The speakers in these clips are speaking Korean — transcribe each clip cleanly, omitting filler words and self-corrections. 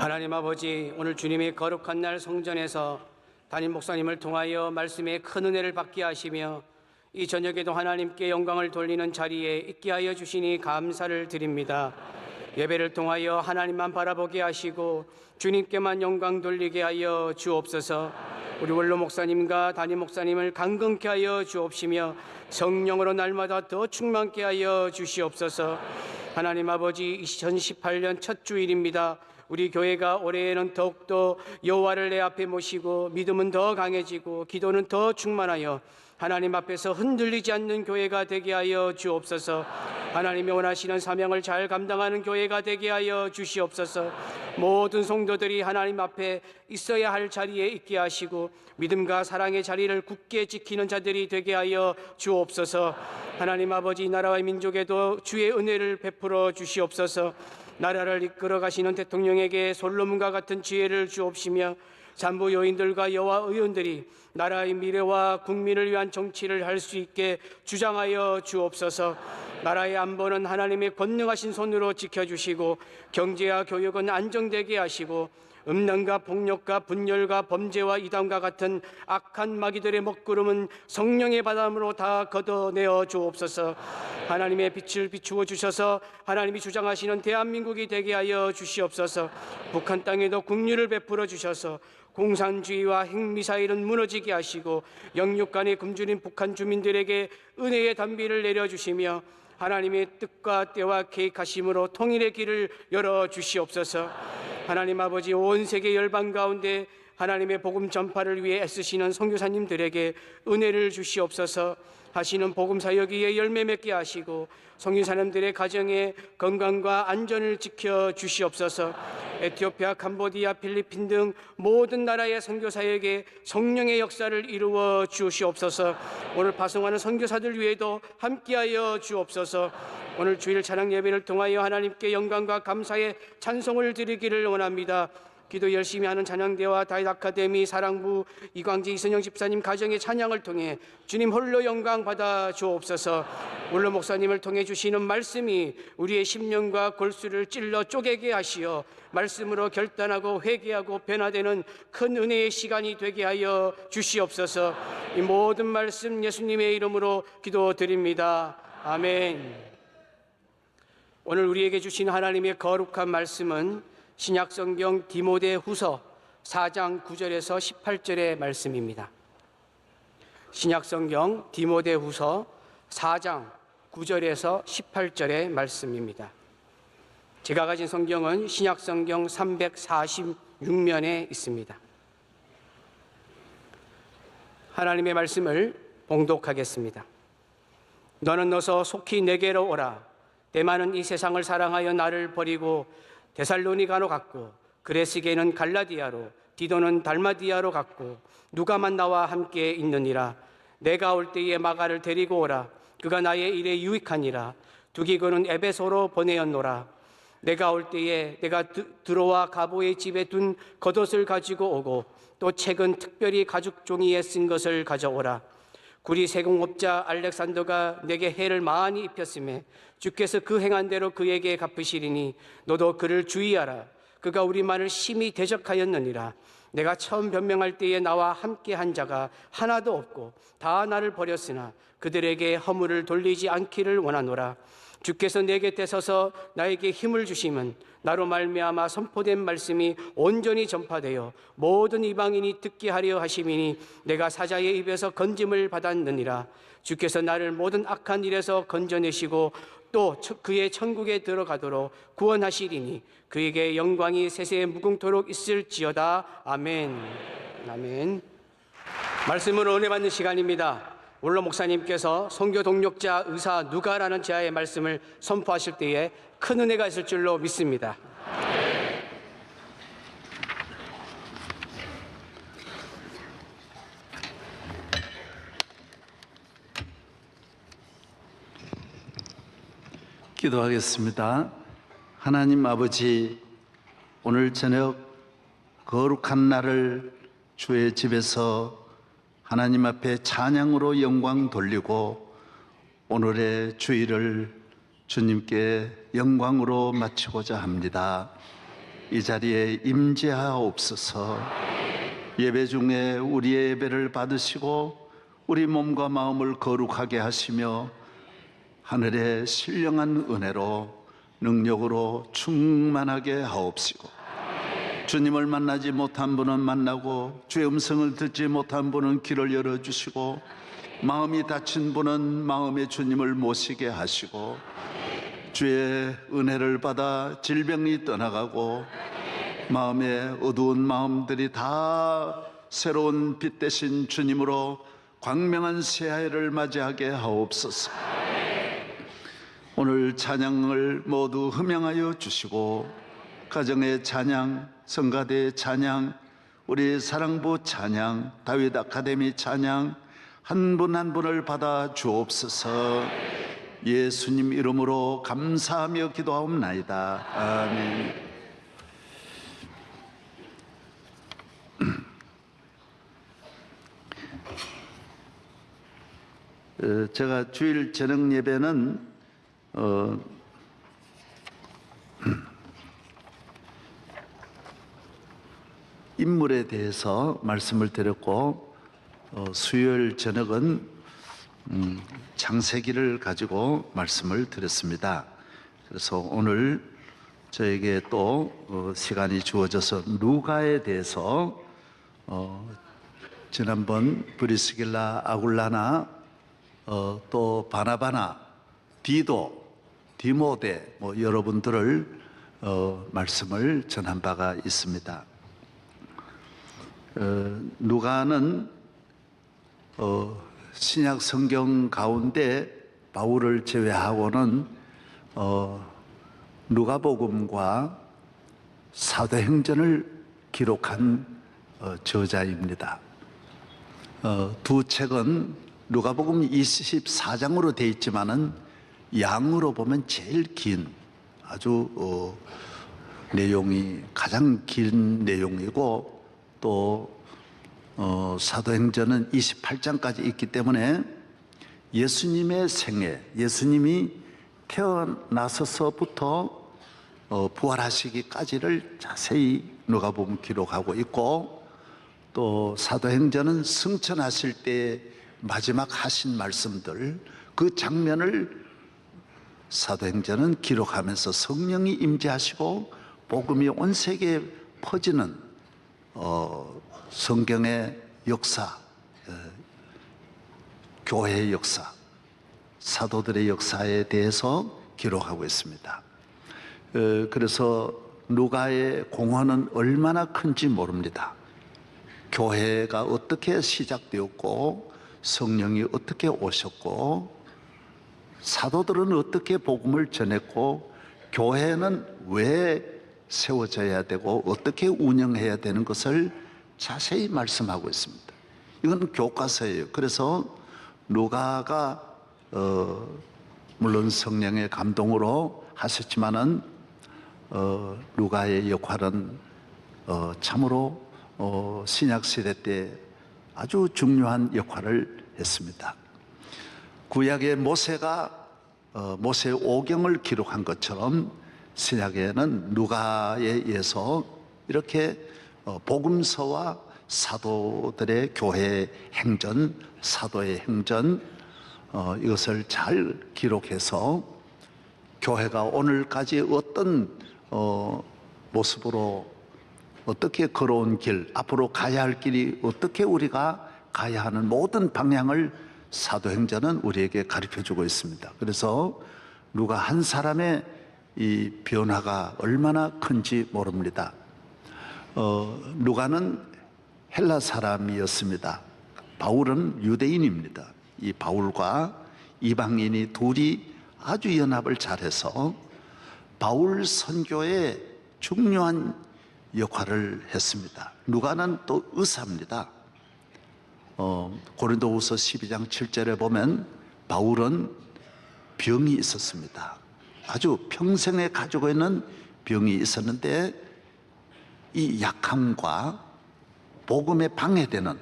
하나님 아버지, 오늘 주님의 거룩한 날 성전에서 담임 목사님을 통하여 말씀의 큰 은혜를 받게 하시며 이 저녁에도 하나님께 영광을 돌리는 자리에 있게 하여 주시니 감사를 드립니다. 예배를 통하여 하나님만 바라보게 하시고 주님께만 영광 돌리게 하여 주옵소서. 우리 원로 목사님과 담임 목사님을 강건케 하여 주옵시며 성령으로 날마다 더 충만케 하여 주시옵소서. 하나님 아버지, 2018년 첫 주일입니다. 우리 교회가 올해에는 더욱더 여호와를 내 앞에 모시고 믿음은 더 강해지고 기도는 더 충만하여 하나님 앞에서 흔들리지 않는 교회가 되게 하여 주옵소서. 하나님이 원하시는 사명을 잘 감당하는 교회가 되게 하여 주시옵소서. 모든 성도들이 하나님 앞에 있어야 할 자리에 있게 하시고 믿음과 사랑의 자리를 굳게 지키는 자들이 되게 하여 주옵소서. 하나님 아버지, 나라와 민족에도 주의 은혜를 베풀어 주시옵소서. 나라를 이끌어 가시는 대통령에게 솔로몬과 같은 지혜를 주옵시며 산부 요인들과 여와 의원들이 나라의 미래와 국민을 위한 정치를 할 수 있게 주장하여 주옵소서. 나라의 안보는 하나님의 권능하신 손으로 지켜주시고 경제와 교육은 안정되게 하시고 음란과 폭력과 분열과 범죄와 이단과 같은 악한 마귀들의 먹구름은 성령의 바람으로 다 걷어내어 주옵소서. 하나님의 빛을 비추어 주셔서 하나님이 주장하시는 대한민국이 되게 하여 주시옵소서. 북한 땅에도 국류를 베풀어 주셔서 공산주의와 핵미사일은 무너지게 하시고 영육간에 굶주린 북한 주민들에게 은혜의 단비를 내려주시며 하나님의 뜻과 때와 계획하심으로 통일의 길을 열어주시옵소서. 하나님 아버지, 온 세계 열방 가운데 하나님의 복음 전파를 위해 애쓰시는 선교사님들에게 은혜를 주시옵소서. 하시는 복음 사역에 열매 맺게 하시고 선교사님들의 가정의 건강과 안전을 지켜 주시옵소서. 에티오피아, 캄보디아, 필리핀 등 모든 나라의 선교사에게 성령의 역사를 이루어 주시옵소서. 오늘 파송하는 선교사들 위에도 함께하여 주옵소서. 오늘 주일 찬양 예배를 통하여 하나님께 영광과 감사의 찬송을 드리기를 원합니다. 기도 열심히 하는 찬양대와 다윗 아카데미 사랑부 이광재 이선영 집사님 가정의 찬양을 통해 주님 홀로 영광 받아 주옵소서. 원로 목사님을 통해 주시는 말씀이 우리의 심령과 골수를 찔러 쪼개게 하시어 말씀으로 결단하고 회개하고 변화되는 큰 은혜의 시간이 되게 하여 주시옵소서. 이 모든 말씀 예수님의 이름으로 기도드립니다. 아멘. 오늘 우리에게 주신 하나님의 거룩한 말씀은 신약성경 디모데후서 4장 9절에서 18절의 말씀입니다. 신약성경 디모데후서 4장 9절에서 18절의 말씀입니다. 제가 가진 성경은 신약성경 346면에 있습니다. 하나님의 말씀을 봉독하겠습니다. 너는 어서 속히 내게로 오라. 대만은 이 세상을 사랑하여 나를 버리고 데살로니가로 갔고 그레스게는 갈라디아로 디도는 달마디아로 갔고 누가만 나와 함께 있느니라. 내가 올 때에 마가를 데리고 오라. 그가 나의 일에 유익하니라. 두기고는 에베소로 보내었노라. 내가 올 때에 내가 드로와 가보의 집에 둔 겉옷을 가지고 오고 또 책은 특별히 가죽 종이에 쓴 것을 가져오라. 구리 세공업자 알렉산더가 내게 해를 많이 입혔음에 주께서 그 행한 대로 그에게 갚으시리니 너도 그를 주의하라. 그가 우리만을 심히 대적하였느니라. 내가 처음 변명할 때에 나와 함께 한 자가 하나도 없고 다 나를 버렸으나 그들에게 허물을 돌리지 않기를 원하노라. 주께서 내 곁에 서서 나에게 힘을 주심은 나로 말미암아 선포된 말씀이 온전히 전파되어 모든 이방인이 듣게 하려 하심이니 내가 사자의 입에서 건짐을 받았느니라. 주께서 나를 모든 악한 일에서 건져내시고 또 그의 천국에 들어가도록 구원하시리니 그에게 영광이 세세에 무궁토록 있을지어다. 아멘. 아멘. 말씀으로 은혜 받는 시간입니다. 원로 목사님께서 선교 동력자 의사 누가라는 제아의 말씀을 선포하실 때에 큰 은혜가 있을 줄로 믿습니다. 기도하겠습니다. 하나님 아버지, 오늘 저녁 거룩한 날을 주의 집에서 하나님 앞에 찬양으로 영광 돌리고 오늘의 주일을 주님께 영광으로 마치고자 합니다. 이 자리에 임재하옵소서. 예배 중에 우리의 예배를 받으시고 우리 몸과 마음을 거룩하게 하시며 하늘의 신령한 은혜로 능력으로 충만하게 하옵시고, 주님을 만나지 못한 분은 만나고 주의 음성을 듣지 못한 분은 귀를 열어주시고, 마음이 다친 분은 마음의 주님을 모시게 하시고, 주의 은혜를 받아 질병이 떠나가고 마음의 어두운 마음들이 다 새로운 빛 대신 주님으로 광명한 새해를 맞이하게 하옵소서. 오늘 찬양을 모두 흠양하여 주시고, 가정의 찬양, 성가대의 찬양, 우리 사랑부 찬양, 다윗 아카데미 찬양 한 분 한 분을 받아 주옵소서. 예수님 이름으로 감사하며 기도하옵나이다. 아멘. 제가 주일 저녁 예배는 인물에 대해서 말씀을 드렸고, 수요일 저녁은 창세기를 가지고 말씀을 드렸습니다. 그래서 오늘 저에게 또 시간이 주어져서 누가에 대해서 지난번 브리스길라, 아굴라나, 또 바나바나, 디도, 디모데 여러분들을 말씀을 전한 바가 있습니다. 누가는 신약 성경 가운데 바울을 제외하고는 누가복음과 사도행전을 기록한 저자입니다. 두 책은 누가복음 24장으로 되어 있지만은 양으로 보면 제일 긴, 아주 내용이 가장 긴 내용이고, 또 사도행전은 28장까지 있기 때문에 예수님의 생애, 예수님이 태어나서부터 부활하시기까지를 자세히 누가복음 기록하고 있고, 또 사도행전은 승천하실 때 마지막 하신 말씀들, 그 장면을 사도행전은 기록하면서 성령이 임재하시고 복음이 온 세계에 퍼지는 성경의 역사, 교회의 역사, 사도들의 역사에 대해서 기록하고 있습니다. 그래서 누가의 공헌은 얼마나 큰지 모릅니다. 교회가 어떻게 시작되었고, 성령이 어떻게 오셨고, 사도들은 어떻게 복음을 전했고, 교회는 왜 세워져야 되고 어떻게 운영해야 되는 것을 자세히 말씀하고 있습니다. 이건 교과서예요. 그래서 누가가 물론 성령의 감동으로 하셨지만은 누가의 역할은 참으로 신약 시대 때 아주 중요한 역할을 했습니다. 구약의 모세가 모세의 오경을 기록한 것처럼 신약에는 누가에 의해서 이렇게 복음서와 사도들의 교회 행전, 사도의 행전, 이것을 잘 기록해서 교회가 오늘까지 어떤 모습으로 어떻게 걸어온 길, 앞으로 가야 할 길이 어떻게 우리가 가야 하는 모든 방향을 사도행전은 우리에게 가르쳐주고 있습니다. 그래서 누가 한 사람의 이 변화가 얼마나 큰지 모릅니다. 누가는 헬라 사람이었습니다. 바울은 유대인입니다. 이 바울과 이방인이 둘이 아주 연합을 잘해서 바울 선교에 중요한 역할을 했습니다. 누가는 또 의사입니다. 고린도후서 12장 7절에 보면 바울은 병이 있었습니다. 아주 평생에 가지고 있는 병이 있었는데 이 약함과 복음에 방해되는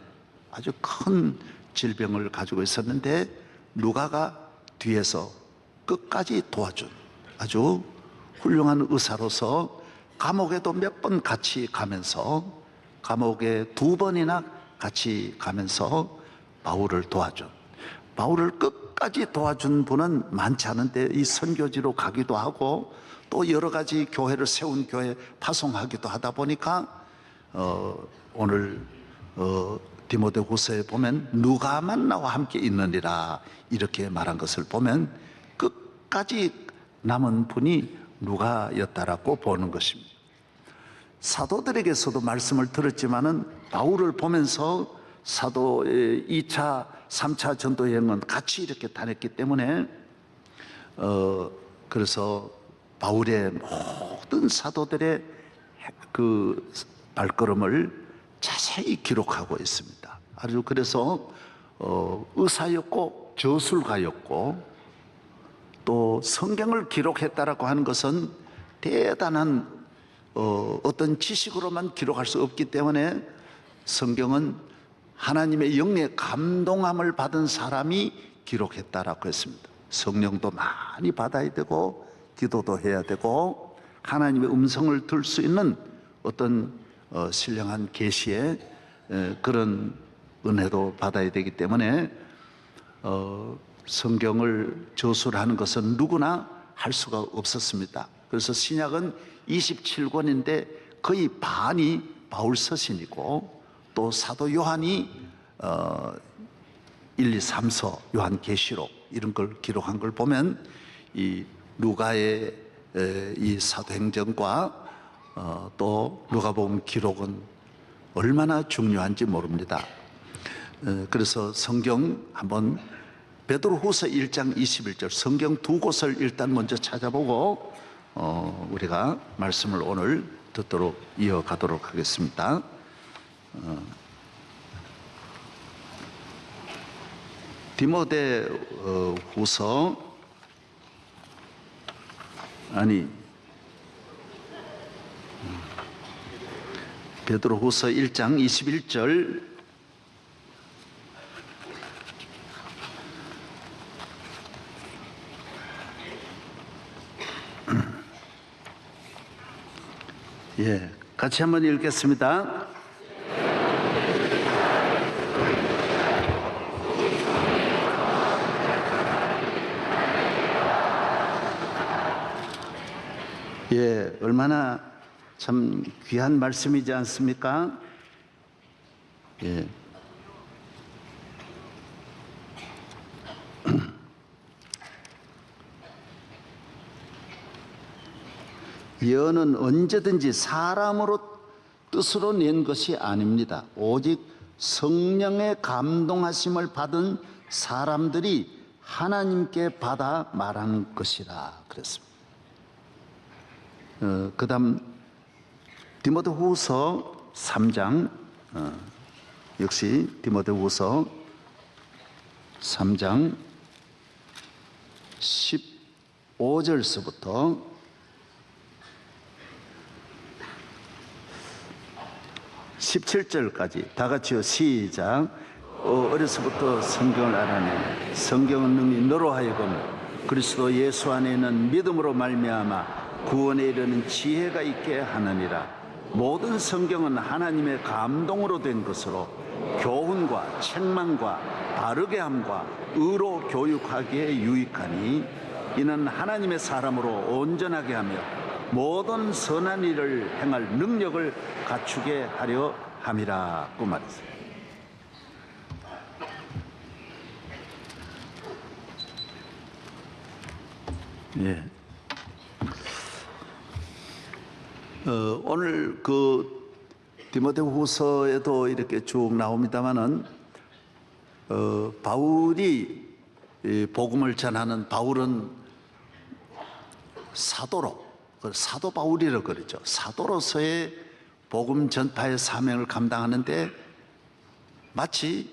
아주 큰 질병을 가지고 있었는데 누가가 뒤에서 끝까지 도와준 아주 훌륭한 의사로서 감옥에도 몇 번 같이 가면서 감옥에 2번이나 같이 가면서 바울을 도와준, 바울을 끝까지 도와준 분은 많지 않은데 이 선교지로 가기도 하고 또 여러 가지 교회를 세운 교회 파송하기도 하다 보니까 오늘 디모데후서에 보면 누가만 나와 함께 있느니라 이렇게 말한 것을 보면 끝까지 남은 분이 누가였다라고 보는 것입니다. 사도들에게서도 말씀을 들었지만은 바울을 보면서 사도의 2차, 3차 전도 여행은 같이 이렇게 다녔기 때문에 그래서 바울의 모든 사도들의 그 발걸음을 자세히 기록하고 있습니다. 아주 그래서 의사였고 저술가였고 또 성경을 기록했다라고 하는 것은 대단한 어떤 지식으로만 기록할 수 없기 때문에 성경은 하나님의 영의 감동함을 받은 사람이 기록했다라고 했습니다. 성령도 많이 받아야 되고 기도도 해야 되고 하나님의 음성을 들 수 있는 어떤 신령한 계시의 그런 은혜도 받아야 되기 때문에 성경을 저술하는 것은 누구나 할 수가 없었습니다. 그래서 신약은 27권인데 거의 반이 바울 서신이고 또 사도 요한이 1, 2, 3서 요한계시록 이런 걸 기록한 걸 보면 이 누가의 이 사도행전과 또 누가복음 기록은 얼마나 중요한지 모릅니다. 그래서 성경 한번 베드로후서 1장 21절 성경 2곳을 일단 먼저 찾아보고 우리가 말씀을 오늘 듣도록 이어가도록 하겠습니다. 디모데후서 베드로후서 1장 21절 예, 같이 한번 읽겠습니다. 예, 얼마나 참 귀한 말씀이지 않습니까? 예. 예언은 언제든지 사람으로 뜻으로 낸 것이 아닙니다. 오직 성령의 감동하심을 받은 사람들이 하나님께 받아 말하는 것이라 그랬습니다. 그 다음 디모데후서 3장 역시 디모데후서 3장 15절서부터 17절까지 다 같이요. 시작. 어려서부터 성경을 알아내 성경은 능히 너로 하여금 그리스도 예수 안에 있는 믿음으로 말미암아 구원에 이르는 지혜가 있게 하느니라. 모든 성경은 하나님의 감동으로 된 것으로 교훈과 책망과 바르게 함과 의로 교육하기에 유익하니 이는 하나님의 사람으로 온전하게 하며 모든 선한 일을 행할 능력을 갖추게 하려 함이라고 말했어요. 예. 오늘 그 디모데후서에도 이렇게 쭉 나옵니다만은 바울이 복음을 전하는 바울은 사도로 사도 바울이라고 그러죠. 사도로서의 복음 전파의 사명을 감당하는데 마치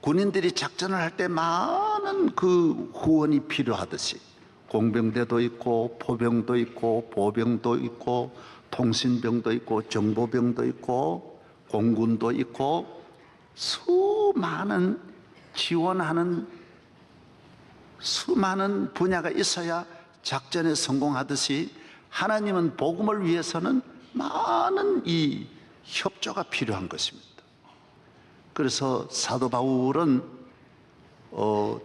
군인들이 작전을 할 때 많은 그 후원이 필요하듯이 공병대도 있고 포병도 있고 보병도 있고 통신병도 있고 정보병도 있고 공군도 있고 수많은 지원하는 수많은 분야가 있어야 작전에 성공하듯이 하나님은 복음을 위해서는 많은 이 협조가 필요한 것입니다. 그래서 사도 바울은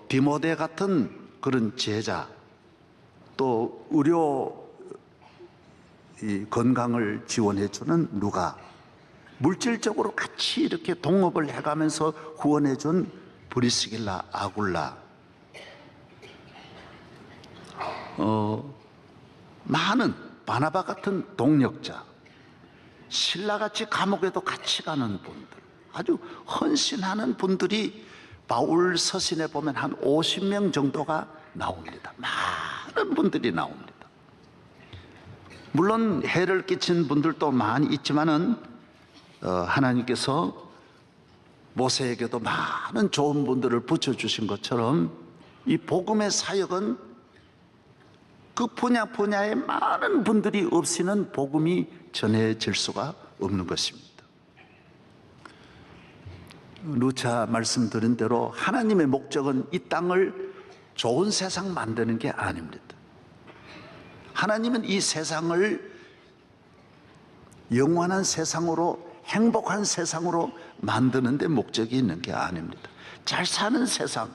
디모데 같은 그런 제자, 또 의료 이 건강을 지원해주는 누가, 물질적으로 같이 이렇게 동업을 해가면서 후원해준 브리스길라, 아굴라, 많은 바나바 같은 동력자, 신라같이 감옥에도 같이 가는 분들, 아주 헌신하는 분들이 바울 서신에 보면 한 50명 정도가 나옵니다. 많은 분들이 나옵니다. 물론 해를 끼친 분들도 많이 있지만은 하나님께서 모세에게도 많은 좋은 분들을 붙여주신 것처럼 이 복음의 사역은 그 분야에 많은 분들이 없이는 복음이 전해질 수가 없는 것입니다. 누차 말씀드린 대로 하나님의 목적은 이 땅을 좋은 세상 만드는 게 아닙니다. 하나님은 이 세상을 영원한 세상으로, 행복한 세상으로 만드는 데 목적이 있는 게 아닙니다. 잘 사는 세상,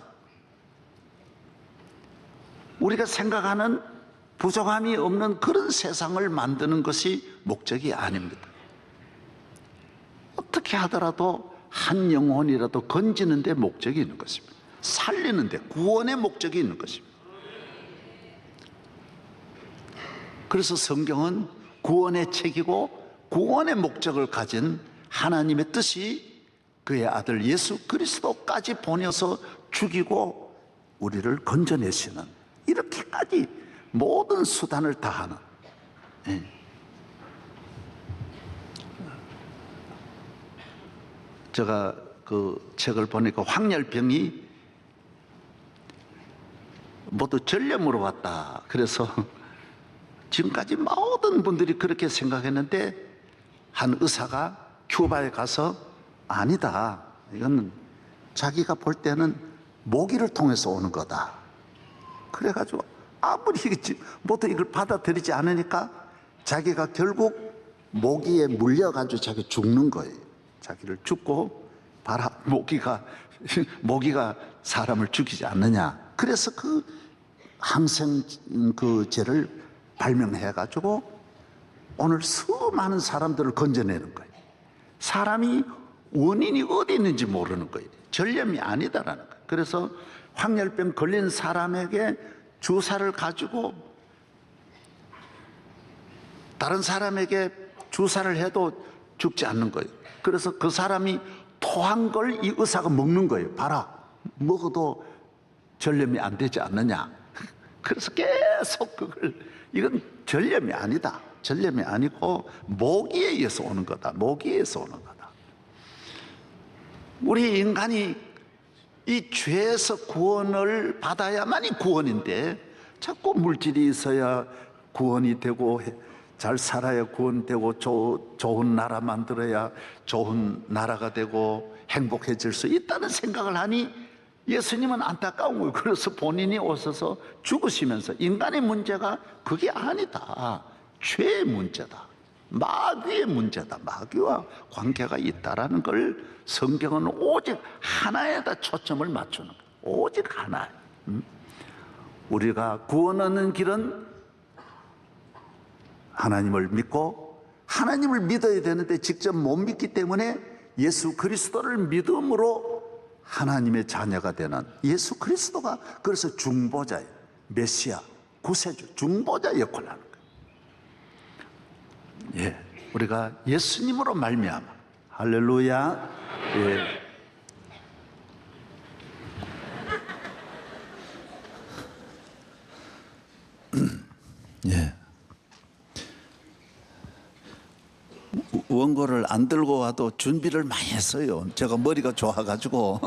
우리가 생각하는 부족함이 없는 그런 세상을 만드는 것이 목적이 아닙니다. 어떻게 하더라도 한 영혼이라도 건지는 데 목적이 있는 것입니다. 살리는 데, 구원의 목적이 있는 것입니다. 그래서 성경은 구원의 책이고 구원의 목적을 가진 하나님의 뜻이 그의 아들 예수 그리스도까지 보내서 죽이고 우리를 건져내시는, 이렇게까지 모든 수단을 다하는, 제가 그 책을 보니까 황열병이 모두 전염으로 왔다. 그래서 지금까지 모든 분들이 그렇게 생각했는데 한 의사가 큐바에 가서 아니다, 이건 자기가 볼 때는 모기를 통해서 오는 거다. 그래가지고 아무리 모두 이걸 받아들이지 않으니까 자기가 결국 모기에 물려가지고 자기 죽는 거예요. 자기를 죽고 봐라, 모기가 사람을 죽이지 않느냐. 그래서 그 항생 그 제를 발명해가지고 오늘 수많은 사람들을 건져내는 거예요. 사람이 원인이 어디 있는지 모르는 거예요. 전염이 아니다라는 거예요. 그래서 황열병 걸린 사람에게 주사를 가지고 다른 사람에게 주사를 해도 죽지 않는 거예요. 그래서 그 사람이 토한 걸 이 의사가 먹는 거예요. 봐라, 먹어도 전염이 안 되지 않느냐. 그래서 계속 이건 전염이 아니다. 전염이 아니고 모기에 의해서 오는 거다. 모기에 의해서 오는 거다. 우리 인간이 이 죄에서 구원을 받아야만이 구원인데 자꾸 물질이 있어야 구원이 되고 잘 살아야 구원되고 좋은 나라 만들어야 좋은 나라가 되고 행복해질 수 있다는 생각을 하니 예수님은 안타까운 거예요. 그래서 본인이 오셔서 죽으시면서 인간의 문제가 그게 아니다. 죄의 문제다. 마귀의 문제다. 마귀와 관계가 있다라는 걸 성경은 오직 하나에다 초점을 맞추는 거예요. 오직 하나. 우리가 구원 얻는 길은 하나님을 믿고 하나님을 믿어야 되는데 직접 못 믿기 때문에 예수 그리스도를 믿음으로 하나님의 자녀가 되는 예수 그리스도가 그래서 중보자예요. 메시아, 구세주, 중보자 역할을 하는 거예요. 예, 우리가 예수님으로 말미암아, 할렐루야. 예. 예. 원고를 안 들고 와도 준비를 많이 했어요. 제가 머리가 좋아가지고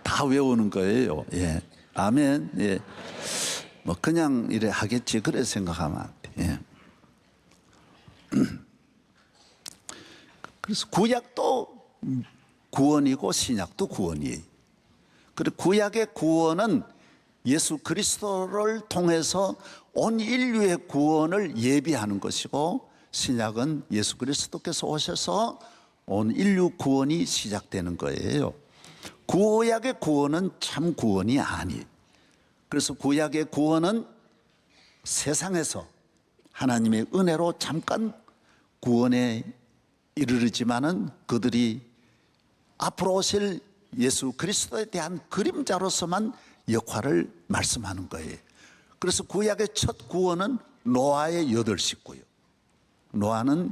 다 외우는 거예요. 예. 아멘. 예. 뭐 그냥 이래 하겠지 그래 생각하면 안 돼. 예. 그래서 구약도 구원이고 신약도 구원이에요. 그리고 구약의 구원은 예수 그리스도를 통해서 온 인류의 구원을 예비하는 것이고, 신약은 예수 그리스도께서 오셔서 온 인류 구원이 시작되는 거예요. 구약의 구원은 참 구원이 아니에요. 그래서 구약의 구원은 세상에서 하나님의 은혜로 잠깐 구원에 이르르지만은 그들이 앞으로 오실 예수 그리스도에 대한 그림자로서만 역할을 말씀하는 거예요. 그래서 구약의 첫 구원은 노아의 8식구요. 노아는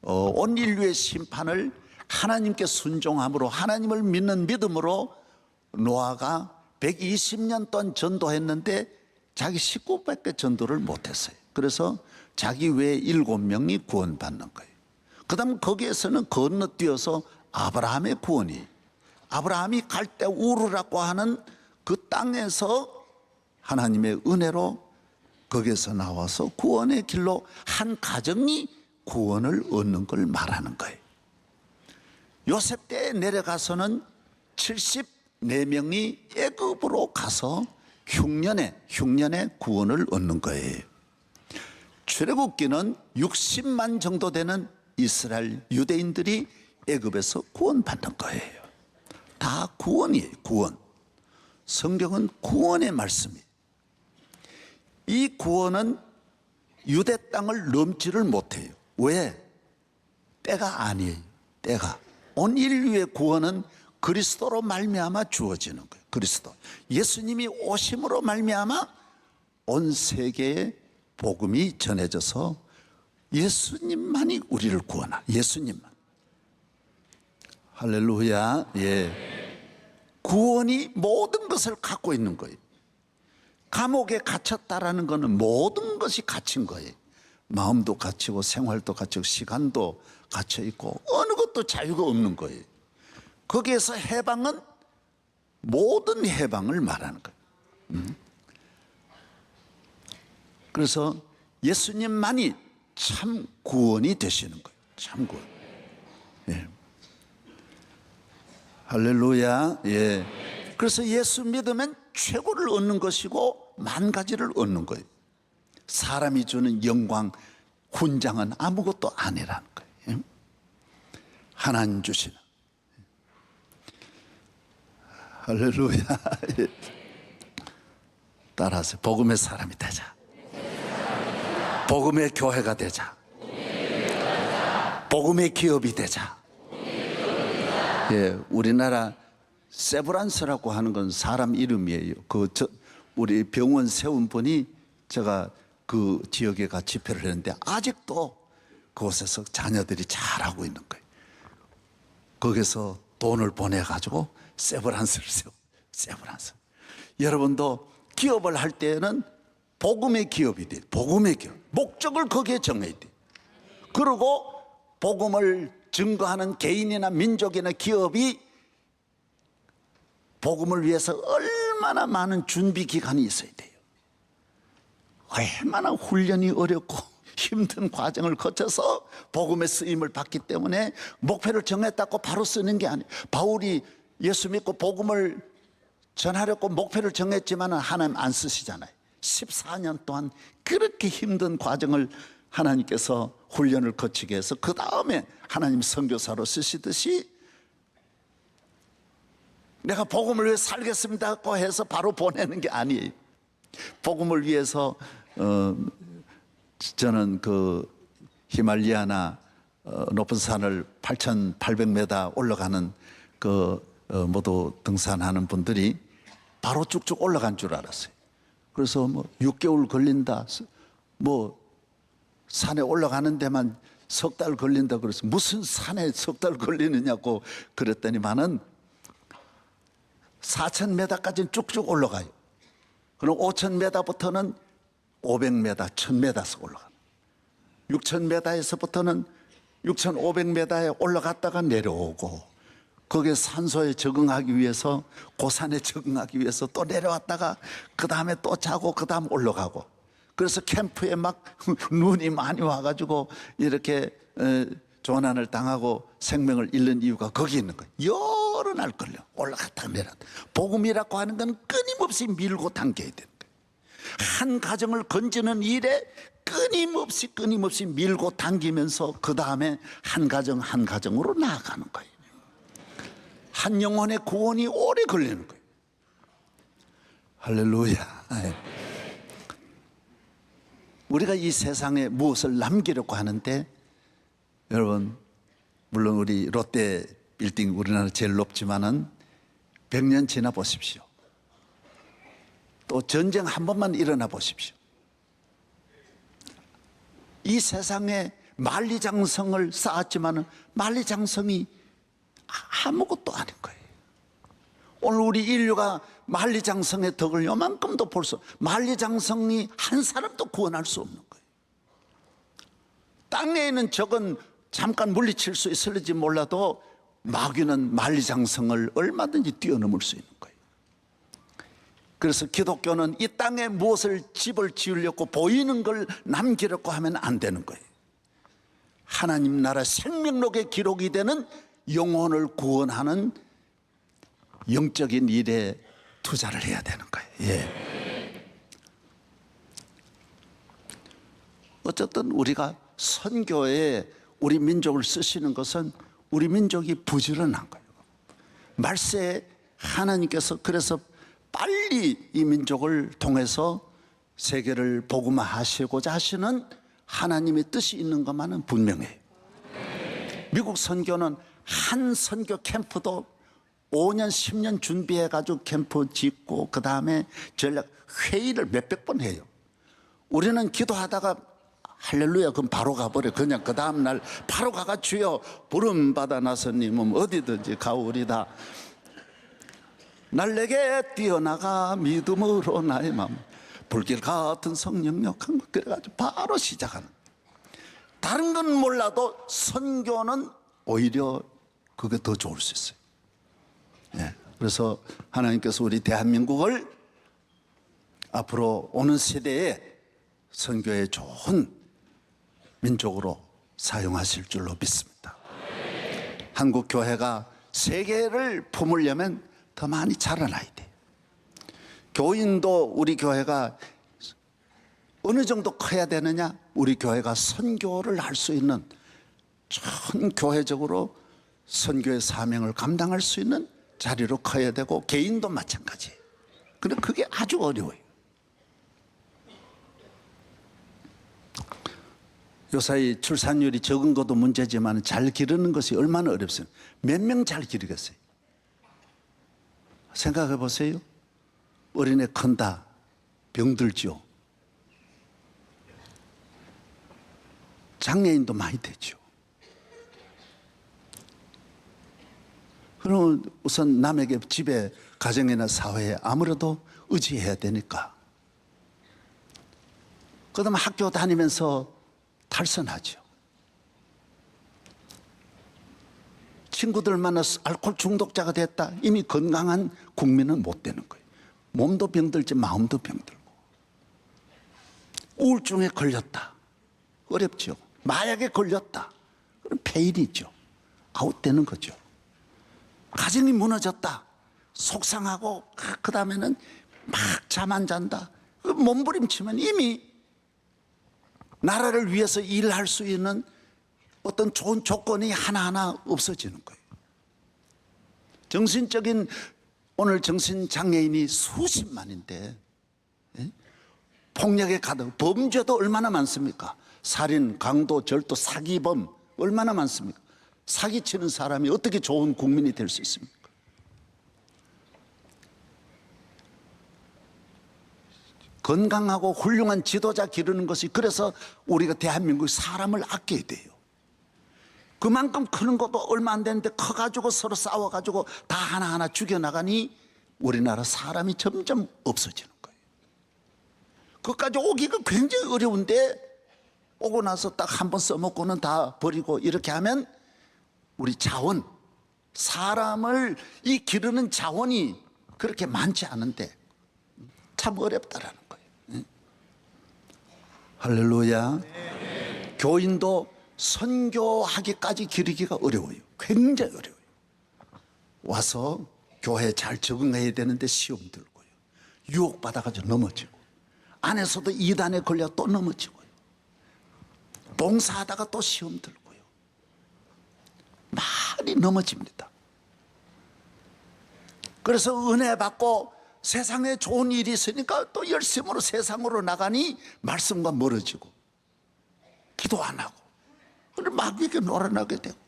온 인류의 심판을 하나님께 순종함으로, 하나님을 믿는 믿음으로 노아가 120년 동안 전도했는데 자기 식구밖에 전도를 못했어요. 그래서 자기 외에 7명이 구원받는 거예요. 그 다음 거기에서는 건너뛰어서 아브라함의 구원이, 아브라함이 갈대 우르라고 하는 그 땅에서 하나님의 은혜로 거기에서 나와서 구원의 길로 한 가정이 구원을 얻는 걸 말하는 거예요. 요셉 때에 내려가서는 74명이 애굽으로 가서 흉년에 구원을 얻는 거예요. 출애굽기는 60만 정도 되는 이스라엘 유대인들이 애굽에서 구원받는 거예요. 다 구원이에요. 구원. 성경은 구원의 말씀이에요. 이 구원은 유대 땅을 넘지를 못해요. 왜? 때가 아니에요. 때가. 온 인류의 구원은 그리스도로 말미암아 주어지는 거예요. 그리스도. 예수님이 오심으로 말미암아 온 세계에 복음이 전해져서 예수님만이 우리를 구원하. 예수님만. 할렐루야. 예. 구원이 모든 것을 갖고 있는 거예요. 감옥에 갇혔다라는 것은 모든 것이 갇힌 거예요. 마음도 갇히고 생활도 갇히고 시간도 갇혀 있고 어느 것도 자유가 없는 거예요. 거기에서 해방은 모든 해방을 말하는 거예요. 그래서 예수님만이 참 구원이 되시는 거예요. 참 구원. 예. 할렐루야. 예. 그래서 예수 믿으면 최고를 얻는 것이고 만 가지를 얻는 거예요. 사람이 주는 영광, 훈장은 아무것도 아니라는 거예요. 하나님 주시는. 할렐루야. 예. 따라서 복음의 사람이 되자. 복음의 교회가 되자. 복음의 기업이 되자. 예, 우리나라 세브란스라고 하는 건 사람 이름이에요. 우리 병원 세운 분이 제가 그 지역에 가 집회를 했는데 아직도 그곳에서 자녀들이 잘하고 있는 거예요. 거기서 돈을 보내가지고 세브란스를 세워. 세브란스. 여러분도 기업을 할 때는 복음의 기업이 돼요. 복음의 기업. 목적을 거기에 정해야 돼요. 그리고 복음을 증거하는 개인이나 민족이나 기업이 복음을 위해서 얼마나 많은 준비 기간이 있어야 돼요. 얼마나 훈련이 어렵고 힘든 과정을 거쳐서 복음의 쓰임을 받기 때문에 목표를 정했다고 바로 쓰는 게 아니에요. 바울이 예수 믿고 복음을 전하려고 목표를 정했지만 하나님 안 쓰시잖아요. 14년 동안 그렇게 힘든 과정을 하나님께서 훈련을 거치게 해서 그 다음에 하나님 선교사로 쓰시듯이 내가 복음을 위해 살겠습니다고 해서 바로 보내는 게 아니에요. 복음을 위해서 저는 그 히말리아나 높은 산을 8,800m 올라가는 모두 등산하는 분들이 바로 쭉쭉 올라간 줄 알았어요. 그래서 6개월 걸린다, 산에 올라가는 데만 석 달 걸린다 그래서 무슨 산에 석 달 걸리느냐고 그랬더니만은 4,000m까지는 쭉쭉 올라가요. 그럼 5,000m부터는 500m, 1,000m씩 올라가요. 6,000m에서부터는 6,500m에 올라갔다가 내려오고 거기에 산소에 적응하기 위해서 고산에 적응하기 위해서 또 내려왔다가 그 다음에 또 자고 그 다음 올라가고 그래서 캠프에 막 눈이 많이 와가지고 이렇게 조난을 당하고 생명을 잃는 이유가 거기 있는 거예요. 여러 날 걸려 올라갔다 내려갔다. 복음이라고 하는 건 끊임없이 밀고 당겨야 되는 거예요. 한 가정을 건지는 일에 끊임없이 밀고 당기면서 그 다음에 한 가정 한 가정으로 나아가는 거예요. 한 영혼의 구원이 오래 걸리는 거예요. 할렐루야. 우리가 이 세상에 무엇을 남기려고 하는데, 여러분 물론 우리 롯데 빌딩 우리나라 제일 높지만은 100년 지나 보십시오. 또 전쟁 한 번만 일어나 보십시오. 이 세상에 만리장성을 쌓았지만은 만리장성이 아무것도 아닌 거예요. 오늘 우리 인류가 만리장성의 덕을 요만큼도 볼 수, 만리장성이 한 사람도 구원할 수 없는 거예요. 땅에 있는 적은 잠깐 물리칠 수 있을지 몰라도 마귀는 만리장성을 얼마든지 뛰어넘을 수 있는 거예요. 그래서 기독교는 이 땅에 무엇을 집을 지으려고 보이는 걸 남기려고 하면 안 되는 거예요. 하나님 나라 생명록에 기록이 되는 영혼을 구원하는 영적인 일에 투자를 해야 되는 거예요. 예. 어쨌든 우리가 선교에 우리 민족을 쓰시는 것은 우리 민족이 부지런한 거예요. 말세에 하나님께서 그래서 빨리 이 민족을 통해서 세계를 복음화하시고자 하시는 하나님의 뜻이 있는 것만은 분명해요. 미국 선교는 한 선교 캠프도 5년 10년 준비해가지고 캠프 짓고 그 다음에 전략 회의를 몇백 번 해요. 우리는 기도하다가 할렐루야 그럼 바로 가버려. 그냥 그 다음날 바로 가가 주여 부름받아 나서님은 어디든지 가오리다. 날 내게 뛰어나가 믿음으로 나의 마음 불길 같은 성령력한 것. 그래가지고 바로 시작하는. 다른 건 몰라도 선교는 오히려 그게 더 좋을 수 있어요. 예. 그래서 하나님께서 우리 대한민국을 앞으로 오는 세대에 선교에 좋은 민족으로 사용하실 줄로 믿습니다. 한국 교회가 세계를 품으려면 더 많이 자라나야 돼요. 교인도 우리 교회가 어느 정도 커야 되느냐? 우리 교회가 선교를 할 수 있는 전 교회적으로 선교의 사명을 감당할 수 있는 자리로 커야 되고 개인도 마찬가지예요. 그런데 그게 아주 어려워요. 요사이 출산율이 적은 것도 문제지만 잘 기르는 것이 얼마나 어렵습니까? 몇 명 잘 기르겠어요? 생각해 보세요. 어린애 큰다 병들죠. 장애인도 많이 되죠. 그러면 우선 남에게 집에 가정이나 사회에 아무래도 의지해야 되니까. 그 다음에 학교 다니면서 탈선하죠. 친구들 만나서 알코올 중독자가 됐다. 이미 건강한 국민은 못 되는 거예요. 몸도 병들지 마음도 병들고. 우울증에 걸렸다. 어렵죠. 마약에 걸렸다. 그럼 폐일이죠. 아웃되는 거죠. 가정이 무너졌다. 속상하고 그 다음에는 막 잠 안 잔다. 몸부림치면 이미 나라를 위해서 일할 수 있는 어떤 좋은 조건이 하나하나 없어지는 거예요. 정신적인 오늘 정신장애인이 수십만인데 폭력에 가득 범죄도 얼마나 많습니까? 살인, 강도, 절도, 사기범 얼마나 많습니까? 사기치는 사람이 어떻게 좋은 국민이 될 수 있습니까? 건강하고 훌륭한 지도자 기르는 것이 그래서 우리가 대한민국 사람을 아껴야 돼요. 그만큼 크는 것도 얼마 안 되는데 커가지고 서로 싸워가지고 다 하나하나 죽여나가니 우리나라 사람이 점점 없어지는 거예요. 그것까지 오기가 굉장히 어려운데 오고 나서 딱 한 번 써먹고는 다 버리고 이렇게 하면 우리 자원, 사람을 이 기르는 자원이 그렇게 많지 않은데 참 어렵다라는 거예요. 할렐루야. 교인도 선교하기까지 기르기가 어려워요. 굉장히 어려워요. 와서 교회에 잘 적응해야 되는데 시험 들고요. 유혹받아가지고 넘어지고, 안에서도 이단에 걸려 또 넘어지고요. 봉사하다가 또 시험 들고요. 많이 넘어집니다. 그래서 은혜 받고 세상에 좋은 일이 있으니까 또 열심으로 세상으로 나가니 말씀과 멀어지고, 기도 안 하고, 그래 마귀에게 놀아나게 되고.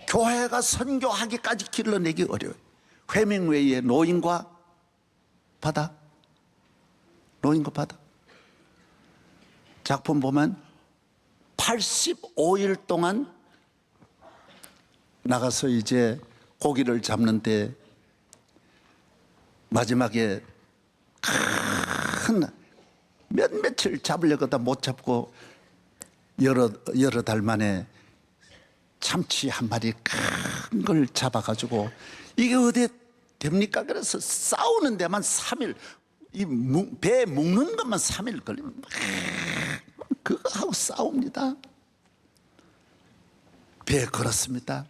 교회가 선교하기까지 길러내기 어려워요. 회밍웨이의 노인과 바다, 노인과 바다 작품 보면 85일 동안 나가서 이제 고기를 잡는데 마지막에 큰 며칠 잡으려고 다 못 잡고 여러 달 만에 참치 한 마리 큰 걸 잡아가지고, 이게 어디 됩니까? 그래서 싸우는 데만 3일, 이 배 묶는 것만 3일 걸립니다. 그거 하고 싸웁니다. 배에 걸었습니다.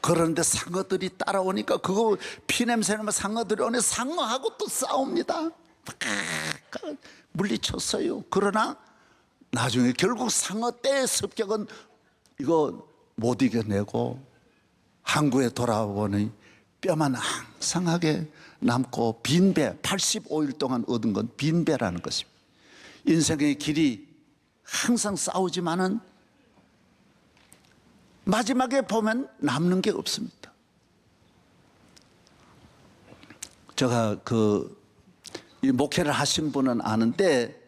그런데 상어들이 따라오니까 그거 피냄새 나면 상어들이 오네. 상어하고 또 싸웁니다. 물리쳤어요. 그러나 나중에 결국 상어 떼의 습격은 이거 못 이겨내고 항구에 돌아오니 뼈만 항상하게 남고, 빈배, 85일 동안 얻은 건 빈배라는 것입니다. 인생의 길이 항상 싸우지만은 마지막에 보면 남는 게 없습니다. 제가 이 목회를 하신 분은 아는데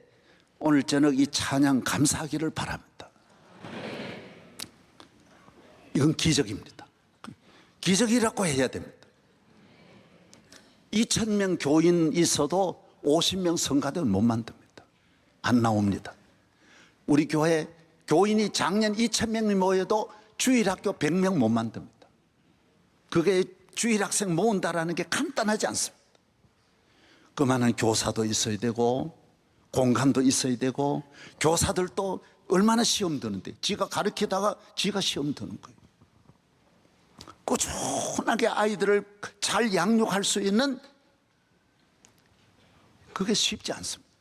오늘 저녁 이 찬양 감사하기를 바랍니다. 이건 기적입니다. 기적이라고 해야 됩니다. 2,000명 교인 있어도 50명 성가대는 못 만듭니다. 안 나옵니다. 우리 교회 교인이 작년 2,000명이 모여도 주일학교 100명 못 만듭니다. 그게 주일학생 모은다라는 게 간단하지 않습니다. 그만한 교사도 있어야 되고 공간도 있어야 되고, 교사들도 얼마나 시험 드는데, 지가 가르치다가 지가 시험 드는 거예요. 꾸준하게 아이들을 잘 양육할 수 있는, 그게 쉽지 않습니다.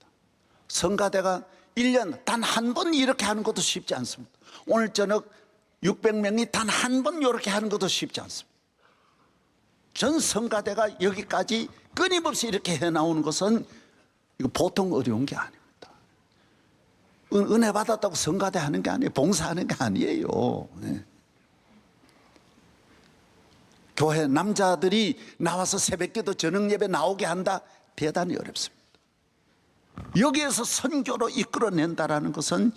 성가대가 1년 단 한 번 이렇게 하는 것도 쉽지 않습니다. 오늘 저녁 600명이 단 한 번 이렇게 하는 것도 쉽지 않습니다. 전 성가대가 여기까지 끊임없이 이렇게 해나오는 것은 이거 보통 어려운 게 아닙니다. 은혜 받았다고 성가대 하는 게 아니에요. 봉사하는 게 아니에요. 네. 교회 남자들이 나와서 새벽기도 저녁 예배 나오게 한다, 대단히 어렵습니다. 여기에서 선교로 이끌어낸다라는 것은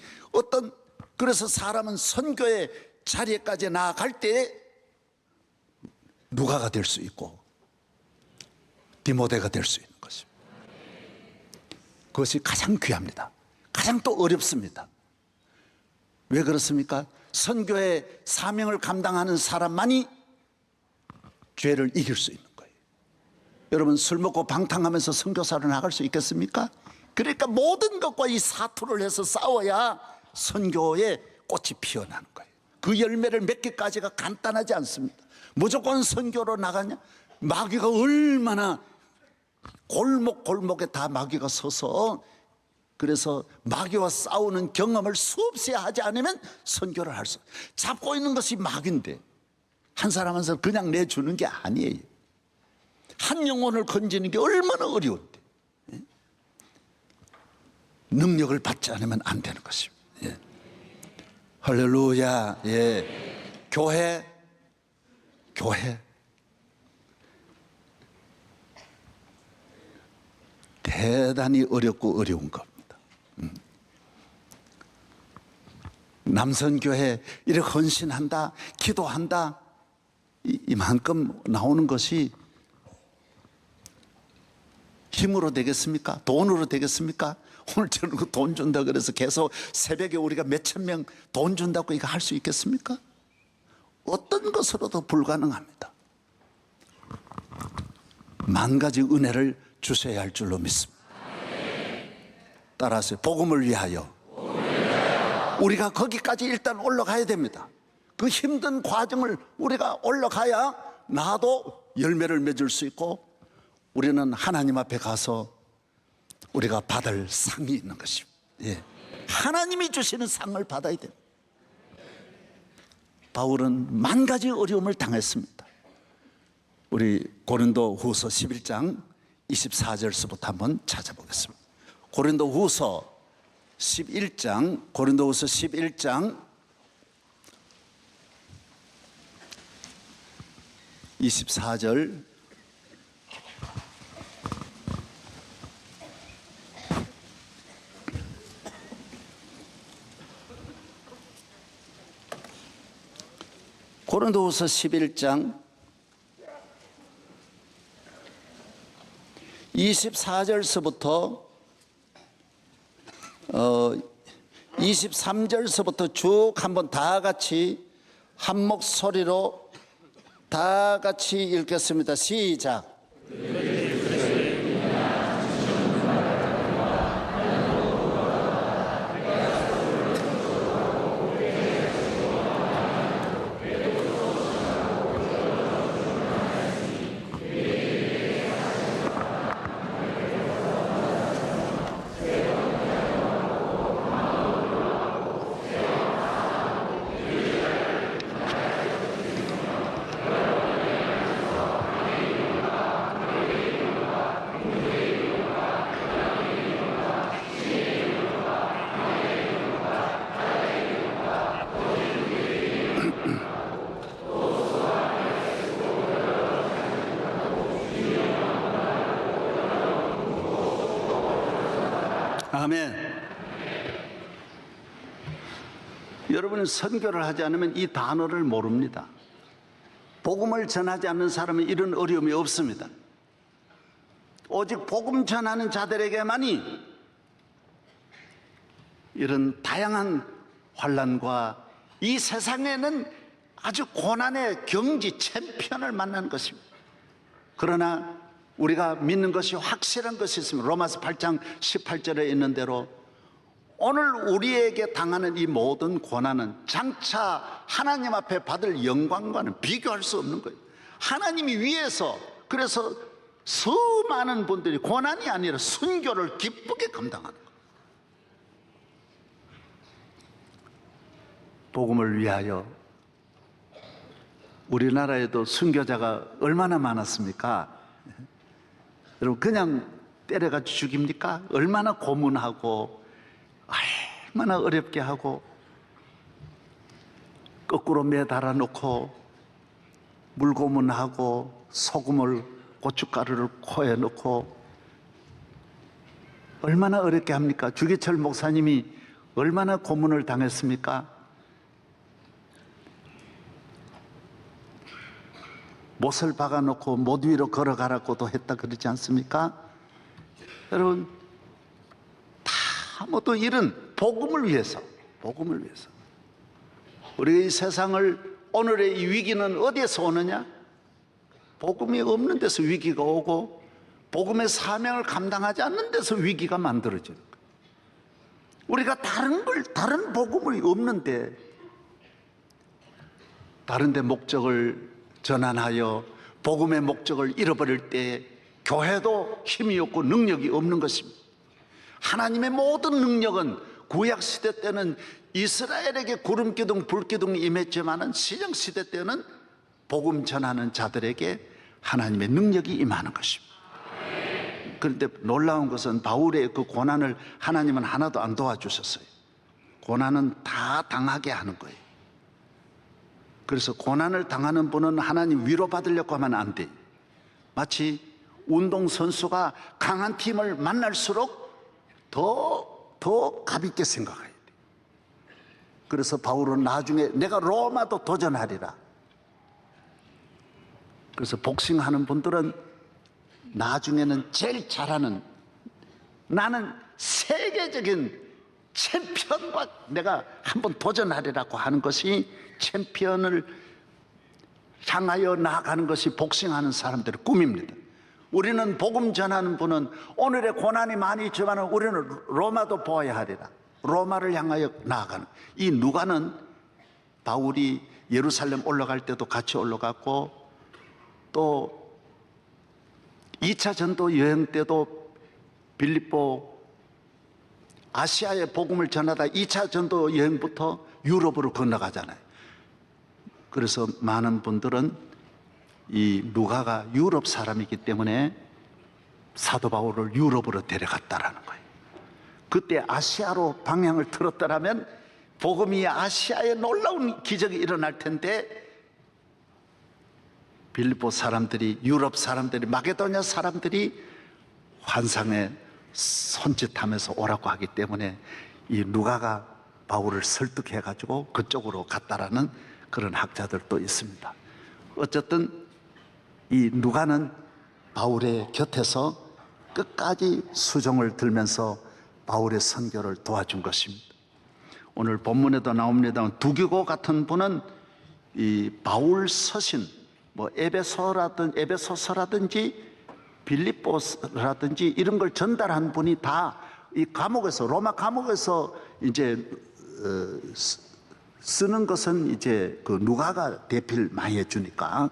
그래서 사람은 선교의 자리에까지 나아갈 때 누가가 될 수 있고 디모데가 될 수 있는 것입니다. 그것이 가장 귀합니다. 가장 또 어렵습니다. 왜 그렇습니까? 선교의 사명을 감당하는 사람만이 죄를 이길 수 있는 거예요. 여러분, 술 먹고 방탕하면서 선교사로 나갈 수 있겠습니까? 그러니까 모든 것과 이 사투를 해서 싸워야 선교의 꽃이 피어나는 거예요. 그 열매를 맺기까지가 간단하지 않습니다. 무조건 선교로 나가냐? 마귀가 얼마나 골목골목에 다 마귀가 서서, 그래서 마귀와 싸우는 경험을 수없이 하지 않으면 선교를 할 수, 잡고 있는 것이 마귀인데 한 사람 한 사람 그냥 내주는 게 아니에요. 한 영혼을 건지는 게 얼마나 어려운데, 능력을 받지 않으면 안 되는 것입니다. 예. 할렐루야. 예. 교회 대단히 어렵고 어려운 겁니다. 남선교회 이렇게 헌신한다, 기도한다, 이만큼 나오는 것이 힘으로 되겠습니까? 돈으로 되겠습니까? 오늘 저는 그 돈 준다 그래서 계속 새벽에 우리가 몇천 명 돈 준다고 이거 할 수 있겠습니까? 어떤 것으로도 불가능합니다. 만 가지 은혜를 주셔야 할 줄로 믿습니다. 따라하세요. 복음을 위하여. 우리가 거기까지 일단 올라가야 됩니다. 그 힘든 과정을 우리가 올라가야 나도 열매를 맺을 수 있고 우리는 하나님 앞에 가서 우리가 받을 상이 있는 것입니다. 예. 하나님이 주시는 상을 받아야 돼요. 바울은 만 가지 어려움을 당했습니다. 우리 고린도 후서 11장 24절서부터 한번 찾아보겠습니다. 고린도 후서 11장 24절 고린도후서 11장 24절서부터 23절서부터 쭉 한번 다 같이 한 목소리로 다 같이 읽겠습니다. 시작. 아멘. 여러분은 선교를 하지 않으면 이 단어를 모릅니다. 복음을 전하지 않는 사람은 이런 어려움이 없습니다. 오직 복음 전하는 자들에게만이 이런 다양한 환난과 이 세상에는 아주 고난의 경지 챔피언을 만나는 것입니다. 그러나 우리가 믿는 것이 확실한 것이 있습니다. 로마서 8장 18절에 있는 대로 오늘 우리에게 당하는 이 모든 고난은 장차 하나님 앞에 받을 영광과는 비교할 수 없는 거예요. 하나님이 위에서 그래서 수많은 분들이 고난이 아니라 순교를 기쁘게 감당하는 거예요. 복음을 위하여 우리나라에도 순교자가 얼마나 많았습니까? 여러분 그냥 때려가 죽입니까? 얼마나 고문하고 얼마나 어렵게 하고 거꾸로 매달아 놓고 물고문하고 소금을 고춧가루를 코에 넣고 얼마나 어렵게 합니까? 주기철 목사님이 얼마나 고문을 당했습니까? 못을 박아놓고 못 위로 걸어가라고도 했다 그러지 않습니까? 여러분 다 모두 이런 복음을 위해서 우리 이 세상을 오늘의 이 위기는 어디에서 오느냐? 복음이 없는 데서 위기가 오고 복음의 사명을 감당하지 않는 데서 위기가 만들어지는 거예요. 우리가 다른 복음이 없는데 다른 데 목적을 전환하여 복음의 목적을 잃어버릴 때 교회도 힘이 없고 능력이 없는 것입니다. 하나님의 모든 능력은 구약시대 때는 이스라엘에게 구름기둥 불기둥이 임했지만은 신약시대 때는 복음 전하는 자들에게 하나님의 능력이 임하는 것입니다. 그런데 놀라운 것은 바울의 그 고난을 하나님은 하나도 안 도와주셨어요. 고난은 다 당하게 하는 거예요. 그래서 고난을 당하는 분은 하나님 위로받으려고 하면 안 돼요. 마치 운동선수가 강한 팀을 만날수록 더 가볍게 생각해야 돼요. 그래서 바울은 나중에 내가 로마도 도전하리라. 그래서 복싱하는 분들은 나중에는 제일 잘하는 나는 세계적인 챔피언과 내가 한번 도전하리라고 하는 것이 챔피언을 향하여 나아가는 것이 복싱하는 사람들의 꿈입니다. 우리는 복음 전하는 분은 오늘의 고난이 많이 있지만 우리는 로마도 보아야 하리라. 로마를 향하여 나아가는 이 누가는 바울이 예루살렘 올라갈 때도 같이 올라갔고 또 2차 전도 여행 때도 빌립보 아시아의 복음을 전하다 2차 전도 여행부터 유럽으로 건너가잖아요. 그래서 많은 분들은 이 누가가 유럽 사람이기 때문에 사도 바울을 유럽으로 데려갔다라는 거예요. 그때 아시아로 방향을 틀었더라면 복음이 아시아에 놀라운 기적이 일어날 텐데 빌립보 사람들이, 유럽 사람들이, 마게도냐 사람들이 환상에 손짓하면서 오라고 하기 때문에 이 누가가 바울을 설득해가지고 그쪽으로 갔다라는 그런 학자들도 있습니다. 어쨌든 이 누가는 바울의 곁에서 끝까지 수종을 들면서 바울의 선교를 도와준 것입니다. 오늘 본문에도 나옵니다. 두기고 같은 분은 이 바울 서신, 뭐 에베소서라든지 빌립보라든지 이런 걸 전달한 분이 다 이 감옥에서, 로마 감옥에서 이제 쓰는 것은 이제 그 누가가 대필 많이 해주니까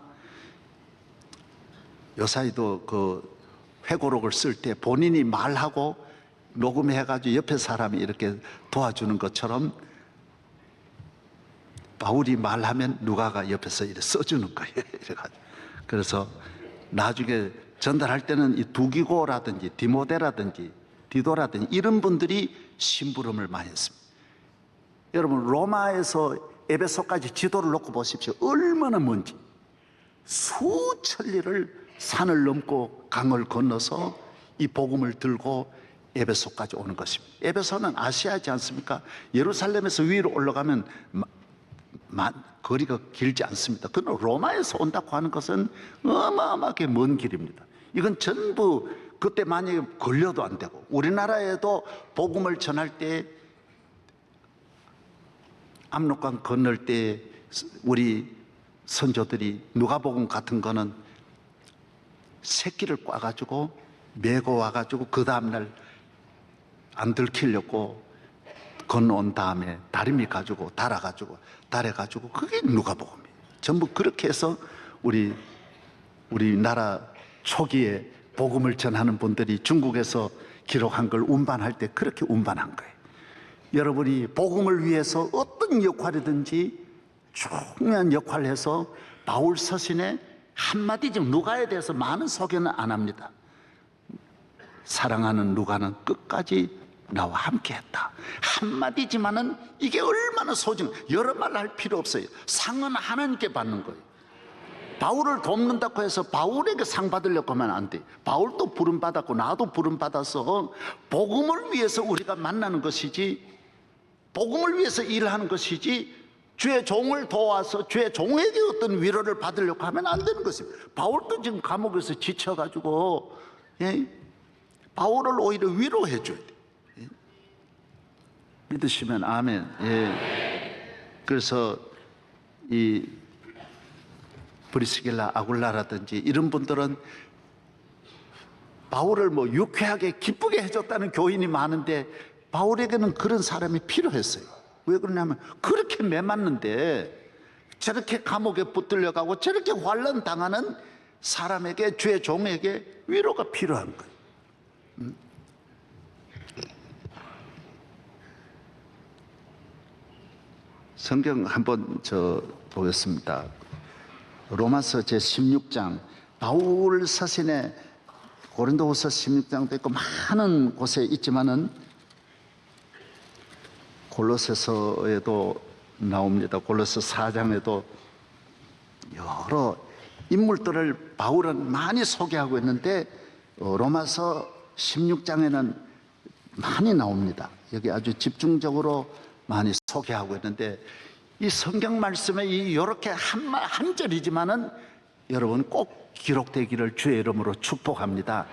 요사이도 그 회고록을 쓸 때 본인이 말하고 녹음해가지고 옆에 사람이 이렇게 도와주는 것처럼 바울이 말하면 누가가 옆에서 이렇게 써주는 거예요. 이래가지고. 그래서 나중에 전달할 때는 이 두기고라든지 디모데라든지 디도라든지 이런 분들이 심부름을 많이 했습니다. 여러분 로마에서 에베소까지 지도를 놓고 보십시오. 얼마나 먼지. 수천리를 산을 넘고 강을 건너서 이 복음을 들고 에베소까지 오는 것입니다. 에베소는 아시아지 않습니까? 예루살렘에서 위로 올라가면 거리가 길지 않습니다. 그러나 로마에서 온다고 하는 것은 어마어마하게 먼 길입니다. 이건 전부 그때 만약에 걸려도 안 되고, 우리나라에도 복음을 전할 때 압록강 건널 때 우리 선조들이 누가복음 같은 거는 새끼를 꽈가지고 메고 와가지고 그 다음날 안 들키려고 건너온 다음에 다리미 가지고 달아가지고 그게 누가복음이에요. 전부 그렇게 해서 우리나라 초기에 복음을 전하는 분들이 중국에서 기록한 걸 운반할 때 그렇게 운반한 거예요. 여러분이 복음을 위해서 어떤 역할이든지 중요한 역할을 해서 바울 서신에 한마디쯤 누가에 대해서 많은 소개는 안 합니다. 사랑하는 누가는 끝까지 나와 함께 했다. 한마디지만은 이게 얼마나 여러 말 할 필요 없어요. 상은 하나님께 받는 거예요. 바울을 돕는다고 해서 바울에게 상 받으려고 하면 안 돼. 바울도 부름받았고 나도 부름받아서 복음을 위해서 우리가 만나는 것이지, 복음을 위해서 일하는 것이지, 주의 종을 도와서 주의 종에게 어떤 위로를 받으려고 하면 안 되는 것입니다. 바울도 지금 감옥에서 지쳐가지고 바울을 오히려 위로해 줘야 돼. 믿으시면 아멘. 그래서 이 브리스길라 아굴라라든지 이런 분들은 바울을 뭐 유쾌하게 기쁘게 해줬다는 교인이 많은데 바울에게는 그런 사람이 필요했어요. 왜 그러냐면 그렇게 매맞는데 저렇게 감옥에 붙들려 가고 저렇게 환난 당하는 사람에게, 주의 종에게 위로가 필요한 거예요. 성경 한번 보겠습니다. 로마서 제16장, 바울 서신에 고린도후서 16장도 있고 많은 곳에 있지만은 골로새서에도 나옵니다. 골로새 4장에도 여러 인물들을 바울은 많이 소개하고 있는데 로마서 16장에는 많이 나옵니다. 여기 아주 집중적으로 많이 소개하고 있는데 이 성경 말씀에 이렇게 한 절이지만은 여러분 꼭 기록되기를 주의 이름으로 축복합니다.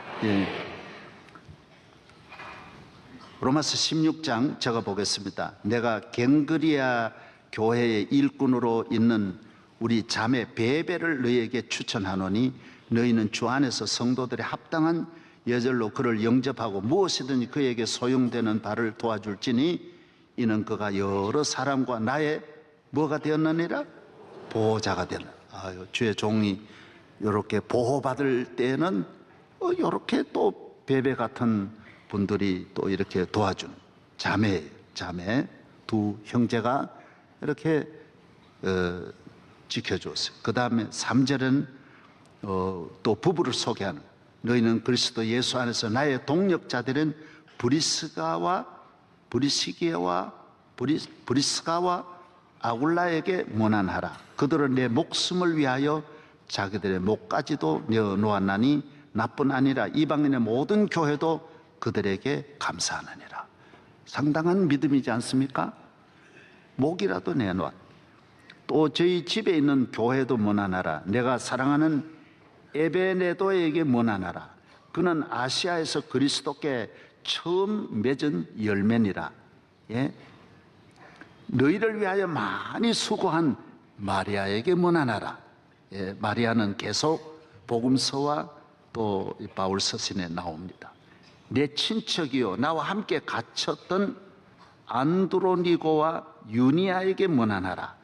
로마서 16장 적어 보겠습니다. 내가 갱그리아 교회의 일꾼으로 있는 우리 자매 베베를 너희에게 추천하노니 너희는 주 안에서 성도들의 합당한 예절로 그를 영접하고 무엇이든지 그에게 소용되는 바를 도와줄지니 이는 그가 여러 사람과 나의 뭐가 되었느니라? 보호자가 되는. 아유, 주의 종이 이렇게 보호받을 때에는 이렇게 또 베베 같은 분들이 또 이렇게 도와주는 자매 두 형제가 이렇게 지켜줬어요. 그 다음에 3절은 또 부부를 소개하는, 너희는 그리스도 예수 안에서 나의 동력자들은 브리스가와 아굴라에게 문안하라. 그들은 내 목숨을 위하여 자기들의 목까지도 내어놓았나니 나뿐 아니라 이방인의 모든 교회도 그들에게 감사하느니라. 상당한 믿음이지 않습니까? 목이라도 내놓았. 또 저희 집에 있는 교회도 문안하라. 내가 사랑하는 에베네도에게 문안하라. 그는 아시아에서 그리스도께 처음 맺은 열매니라. 예? 너희를 위하여 많이 수고한 마리아에게 문안하라. 예, 마리아는 계속 복음서와 또 바울 서신에 나옵니다. 내 친척이요 나와 함께 갇혔던 안드로니고와 유니아에게 문안하라.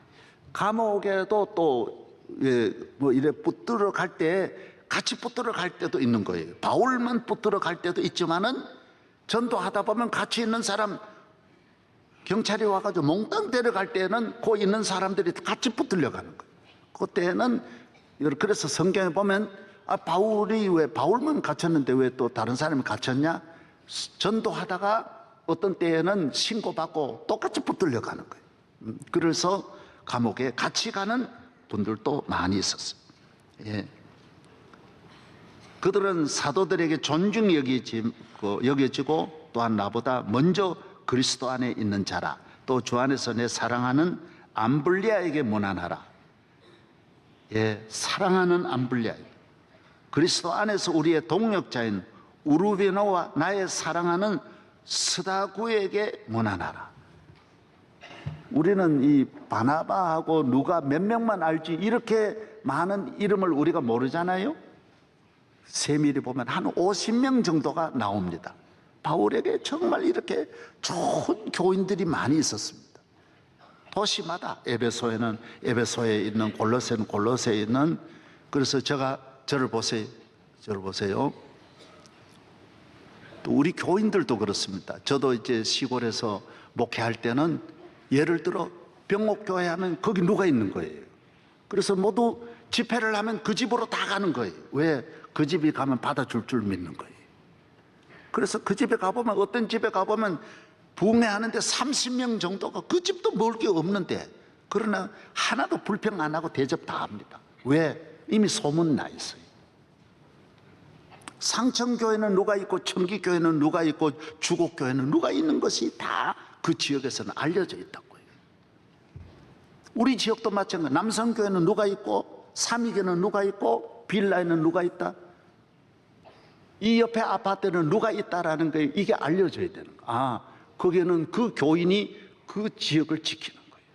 감옥에도 또 뭐 이래 붙들어 갈 때 같이 붙들어 갈 때도 있는 거예요. 바울만 붙들어 갈 때도 있지만은 전도하다 보면 같이 있는 사람 경찰이 와가지고 몽땅 데려갈 때는 그 있는 사람들이 같이 붙들려 가는 거예요. 그때는 그래서 성경에 보면 바울이 왜 바울만 갇혔는데 왜 또 다른 사람이 갇혔냐? 전도하다가 어떤 때에는 신고받고 똑같이 붙들려 가는 거예요. 그래서 감옥에 같이 가는 분들도 많이 있었어요. 예. 그들은 사도들에게 존중 여겨지고 또한 나보다 먼저 그리스도 안에 있는 자라. 또 주 안에서 내 사랑하는 암블리아에게 문안하라. 예, 사랑하는 암블리아. 그리스도 안에서 우리의 동력자인 우르베노와 나의 사랑하는 스다구에게 문안하라. 우리는 이 바나바하고 누가 몇 명만 알지 이렇게 많은 이름을 우리가 모르잖아요. 세밀히 보면 한 50명 정도가 나옵니다. 바울에게 정말 이렇게 좋은 교인들이 많이 있었습니다. 도시마다 에베소에는 에베소에 있는, 골로새는 골로새에 있는. 그래서 저를 보세요. 또 우리 교인들도 그렇습니다. 저도 이제 시골에서 목회할 때는 예를 들어 병목교회 하면 거기 누가 있는 거예요. 그래서 모두 집회를 하면 그 집으로 다 가는 거예요. 왜? 그 집이 가면 받아줄 줄 믿는 거예요. 그래서 그 집에 가보면, 어떤 집에 가보면 부흥회하는데 30명 정도가, 그 집도 먹을 게 없는데, 그러나 하나도 불평 안 하고 대접 다 합니다. 왜? 이미 소문 나 있어요. 상천교회는 누가 있고 청기교회는 누가 있고 주곡교회는 누가 있는 것이 다 그 지역에서는 알려져 있다고요. 우리 지역도 마찬가지. 남성교회는 누가 있고 삼위교회는 누가 있고 빌라에는 누가 있다. 이 옆에 아파트는 누가 있다라는 거예요. 이게 알려져야 되는 거예요. 아, 거기는 그 교인이 그 지역을 지키는 거예요.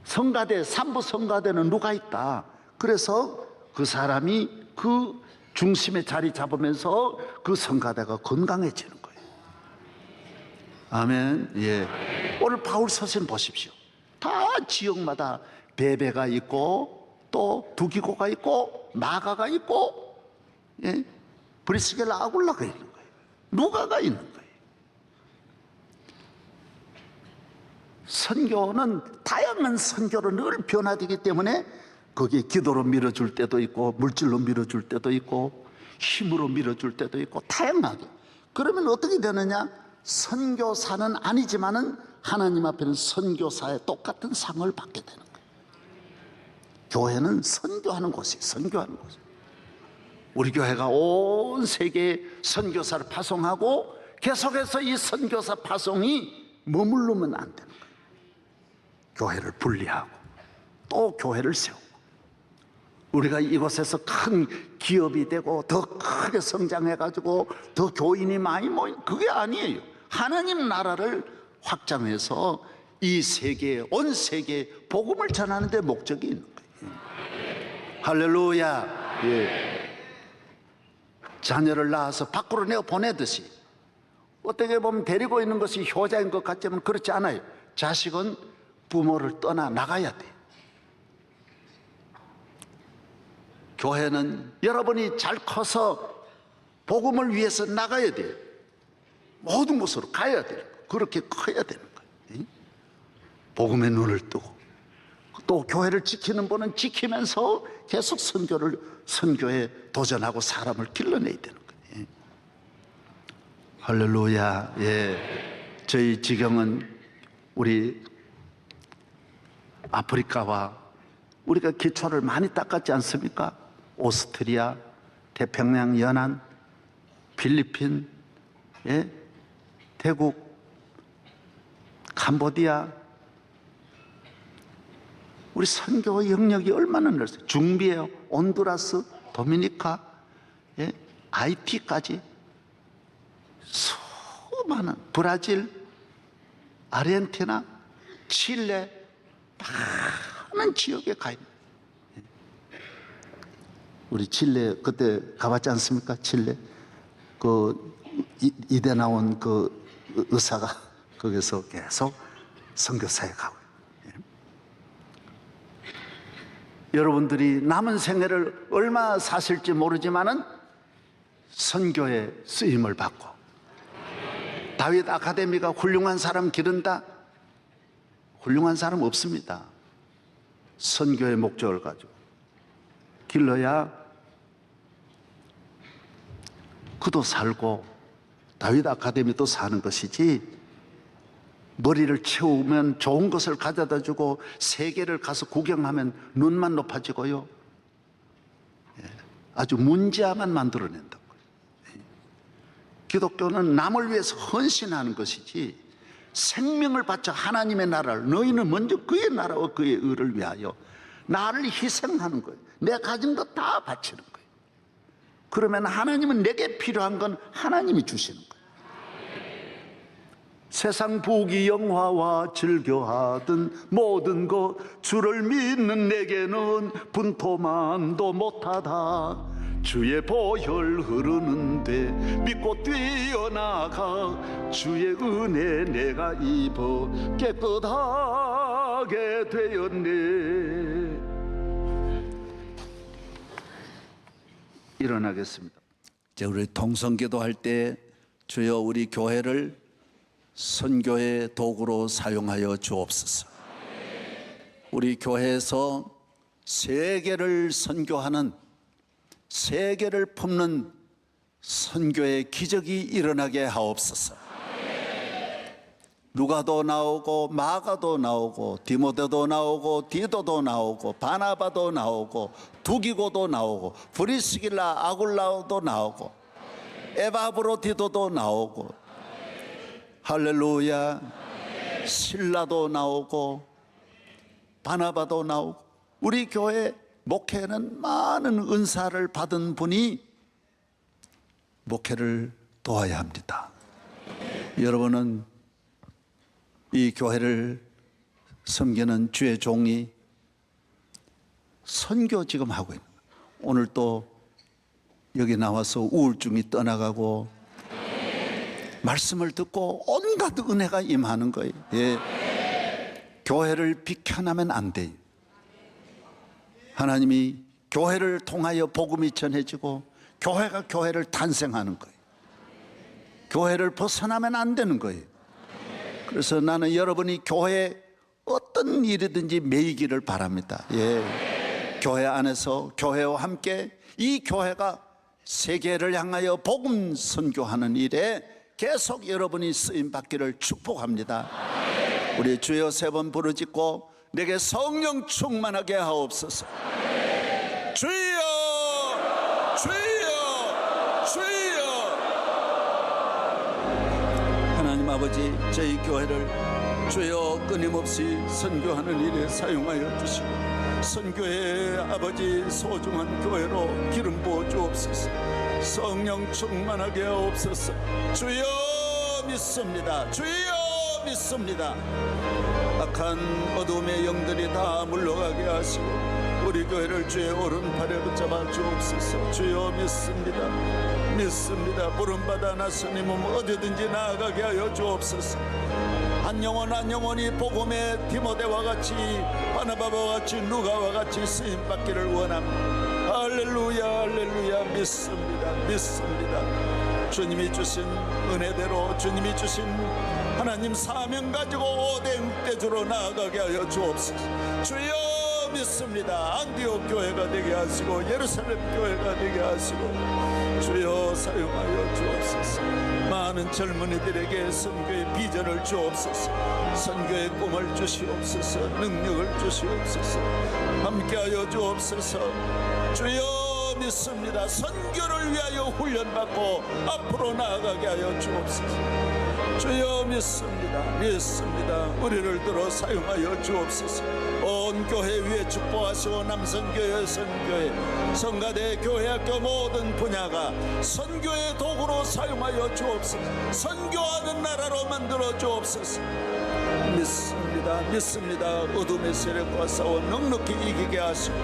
성가대, 삼부 성가대는 누가 있다. 그래서 그 사람이 그 중심에 자리 잡으면서 그 성가대가 건강해지는 거예요. 아멘. 예. 오늘 바울 서신 보십시오. 다 지역마다 베베가 있고 또 두기고가 있고 마가가 있고, 예? 브리스겔라 아굴라가 있는 거예요. 누가가 있는 거예요. 선교는 다양한 선교로 늘 변화되기 때문에 거기에 기도로 밀어줄 때도 있고 물질로 밀어줄 때도 있고 힘으로 밀어줄 때도 있고 다양하게. 그러면 어떻게 되느냐? 선교사는 아니지만은 하나님 앞에는 선교사의 똑같은 상을 받게 되는 거예요. 교회는 선교하는 곳이에요. 선교하는 곳. 우리 교회가 온 세계에 선교사를 파송하고 계속해서 이 선교사 파송이 머무르면 안 되는 거예요. 교회를 분리하고 또 교회를 세우고, 우리가 이곳에서 큰 기업이 되고 더 크게 성장해가지고 더 교인이 많이 모인, 그게 아니에요. 하나님 나라를 확장해서 이 세계에, 온 세계에 복음을 전하는 데 목적이 있는 거예요. 할렐루야. 예. 자녀를 낳아서 밖으로 내어 보내듯이 어떻게 보면 데리고 있는 것이 효자인 것 같지만 그렇지 않아요. 자식은 부모를 떠나 나가야 돼. 교회는 여러분이 잘 커서 복음을 위해서 나가야 돼요. 모든 곳으로 가야 돼요. 그렇게 커야 되는 거예요. 복음의 눈을 뜨고 또 교회를 지키는 분은 지키면서 계속 선교에 도전하고 사람을 길러내야 되는 거예요. 할렐루야. 예. 저희 지경은 우리 아프리카와 우리가 기초를 많이 닦았지 않습니까? 오스트리아, 태평양 연안, 필리핀, 예? 태국, 캄보디아, 우리 선교 영역이 얼마나 넓어요. 중비에요. 온두라스, 도미니카, 예? 아이티까지 수많은 브라질, 아르헨티나, 칠레 많은 지역에 가 있는. 우리 칠레 그때 가봤지 않습니까? 칠레 그 이대 나온 그 의사가 거기서 계속 선교사에 가고. 여러분들이 남은 생애를 얼마 사실지 모르지만은 선교에 쓰임을 받고 다윗 아카데미가 훌륭한 사람 기른다? 훌륭한 사람 없습니다. 선교의 목적을 가지고 길러야 그도 살고 다윗 아카데미도 사는 것이지, 머리를 채우면 좋은 것을 가져다 주고 세계를 가서 구경하면 눈만 높아지고요, 아주 문제아만 만들어낸다고요. 기독교는 남을 위해서 헌신하는 것이지 생명을 바쳐 하나님의 나라를, 너희는 먼저 그의 나라와 그의 의를 위하여 나를 희생하는 거예요. 내 가진 것 다 바치는 거예요. 그러면 하나님은 내게 필요한 건 하나님이 주시는 거예요. 세상 부귀 영화와 즐겨하던 모든 것 주를 믿는 내게는 분토만도 못하다. 주의 보혈 흐르는데 믿고 뛰어나가 주의 은혜 내가 입어 깨끗하게 되었네. 일어나겠습니다. 이제 우리 통성기도 할 때 주여 우리 교회를 선교의 도구로 사용하여 주옵소서. 우리 교회에서 세계를 선교하는, 세계를 품는 선교의 기적이 일어나게 하옵소서. 누가도 나오고 마가도 나오고 디모데도 나오고 디도도 나오고 바나바도 나오고 두기고도 나오고 브리스길라 아굴라도 나오고 에바브로디도도 나오고 할렐루야, 신라도 나오고 바나바도 나오고, 우리 교회 목회는 많은 은사를 받은 분이 목회를 도와야 합니다. 여러분은 이 교회를 섬기는 주의 종이 선교 지금 하고 있는 거예요. 오늘 또 여기 나와서 우울증이 떠나가고 말씀을 듣고 온갖 은혜가 임하는 거예요. 예. 교회를 비켜나면 안 돼요. 하나님이 교회를 통하여 복음이 전해지고 교회가 교회를 탄생하는 거예요. 교회를 벗어나면 안 되는 거예요. 그래서 나는 여러분이 교회에 어떤 일이든지 매이기를 바랍니다. 예. 교회 안에서 교회와 함께 이 교회가 세계를 향하여 복음 선교하는 일에 계속 여러분이 쓰임 받기를 축복합니다. 우리 주여 세 번 부르짖고 내게 성령 충만하게 하옵소서. 주여, 주여, 주여. 하나님 아버지, 저희 교회를 주여 끊임없이 선교하는 일에 사용하여 주시고 선교의 아버지 소중한 교회로 기름 부어 주옵소서. 성령 충만하게 하옵소서. 주여 믿습니다. 주여 믿습니다. 악한 어둠의 영들이 다 물러가게 하시고 우리 교회를 주의 오른팔에 붙잡아 주옵소서. 주여 믿습니다. 믿습니다. 부름받아 나서니 몸 어디든지 나아가게 하여 주옵소서. 한 영혼이 복음의 디모데와 같이 바나바와 같이 누가와 같이 쓰임받기를 원합니다. 할렐루야 할렐루야. 믿습니다. 믿습니다. 주님이 주신 은혜대로 주님이 주신 하나님 사명 가지고 오뎅 떼주러 나아가게 하여 주옵소서. 주여 믿습니다. 안디옥 교회가 되게 하시고 예루살렘 교회가 되게 하시고 주여 사용하여 주옵소서. 많은 젊은이들에게 선교의 비전을 주옵소서. 선교의 꿈을 주시옵소서. 능력을 주시옵소서. 함께하여 주옵소서. 주여 믿습니다. 선교를 위하여 훈련받고 앞으로 나아가게 하여 주옵소서. 주여 믿습니다. 믿습니다. 우리를 들어 사용하여 주옵소서. 온 교회 위에 축복하시고 남선교회 선교회 성가대 교회학교 모든 분야가 선교의 도구로 사용하여 주옵소서. 선교하는 나라로 만들어 주옵소서. 믿습니다. 믿습니다. 어둠의 세력과 싸워 넉넉히 이기게 하시고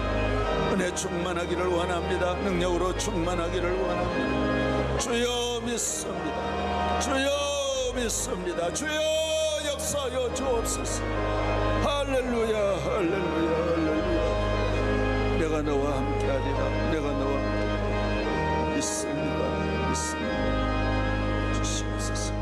은혜 충만하기를 원합니다. 능력으로 충만하기를 원합니다. 주여 믿습니다. 주여 믿습니다. 주여 역사하여 주옵소서. 할렐루야 할렐루야 할렐루야. 내가 너와 함께하리라. 내가 너와 함께하리라. 믿습니다. 믿습니다. 주시옵소서.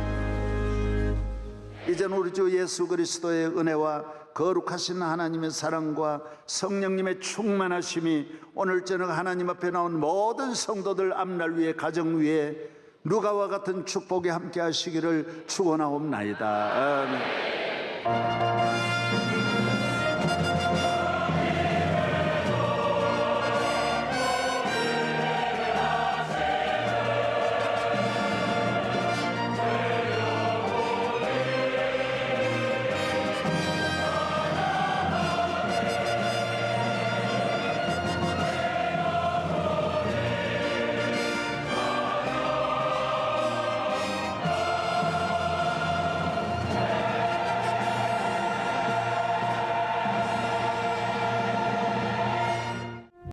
이제는 우리 주 예수 그리스도의 은혜와 거룩하신 하나님의 사랑과 성령님의 충만하심이 오늘 저녁 하나님 앞에 나온 모든 성도들 앞날 위에 가정 위에 누가와 같은 축복이 함께 하시기를 축원하옵나이다. 아멘.